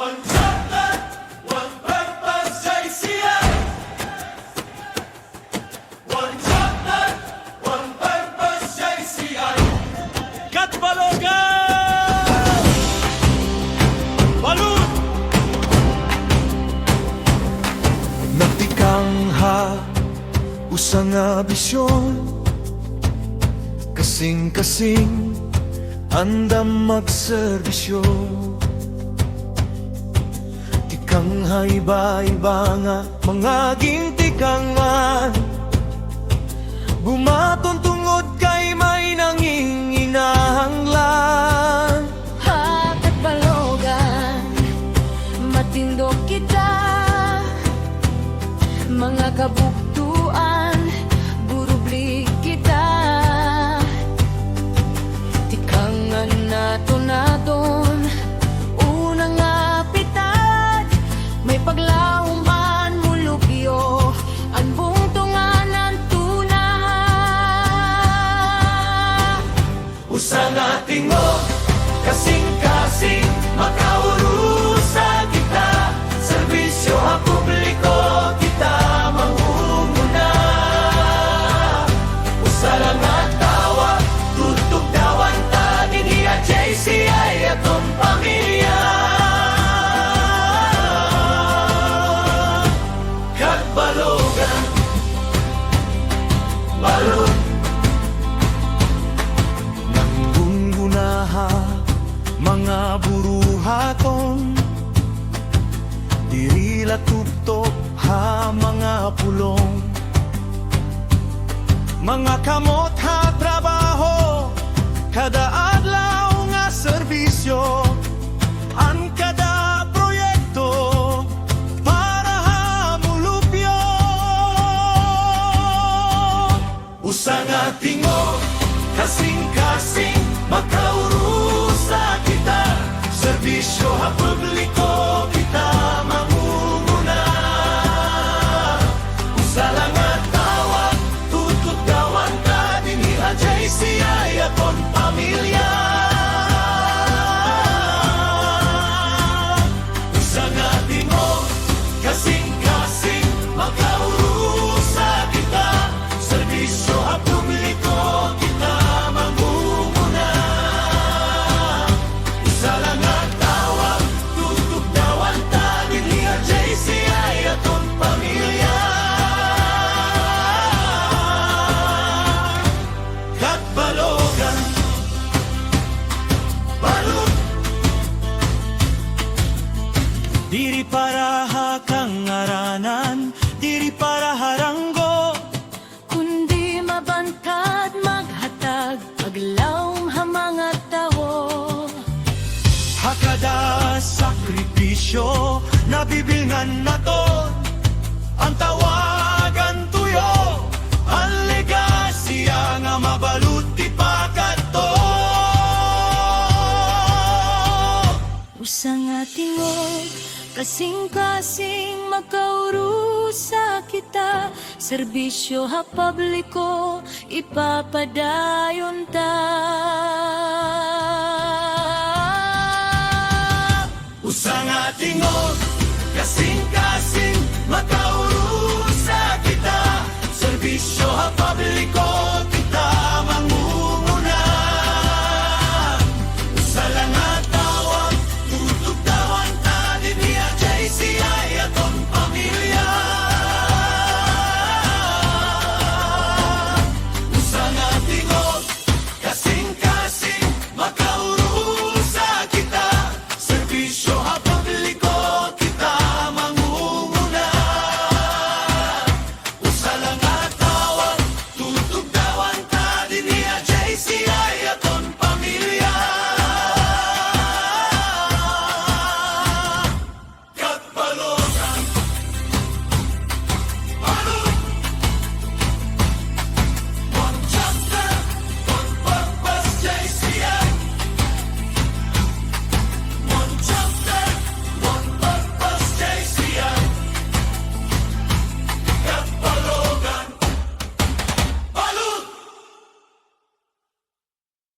One chocolate, one purpose, JCI. One chocolate, one purpose, JCI. Katbalogan! Balud! Nagtikangha usang nga bisyon, kasing-kasing andam magserbisyo. Tikangha iba-iba nga mga gintikangan, bumaton tungod kay may nanginginahanglan. Hakat balogan, matindog kita, mga kabuktuan, burubli kita. Tikangan naton, unang apitan, may paglauman mulupyo, ang bungtunganan tuna. Usang ating mo, kasing-kasing, makaurusa kita. Serbisyo ha publiko, kita mangunguna. Usa lang at tawa, tutog dawan ta, dinhiya JCI atong pamilya. Katbalogan, balod. Nanggungunaha mga buruhaton, diri latuptop ha mga pulong. Mga kamot ha trabaho, kada adlaw nga serbisyo, ang kada proyekto para ha mulupyo. Usang ating mo, kasing-kasing, makaurusa kita. Serbisyo ha publiko, kita mangunguna. Usa lang at tawa, tutok dawan ka, dinhiya JCI atong pamilya. Usang ating mo, kasing-kasing, makaurusa kita. Serbisyo ha publiko, kita mangunguna. Usa lang at tawa, tutok dawan ta, dinhiya JCI atong pamilya. Katbalogan, balud. Diri para ha kangaranan, diri para haranggo, Kundi mabantad maghatag, paglawom ha mga tawo. hakada sakripisyo, nabibilngan naton, ang tawagan tuyo, ang legasya nga mabaluti pagkato. Usang atingog, kasing-kasing makaurusa kita. Serbisyo ha publiko, ipapadayon ta. Usang ating og, kasing-kasing, makaurusa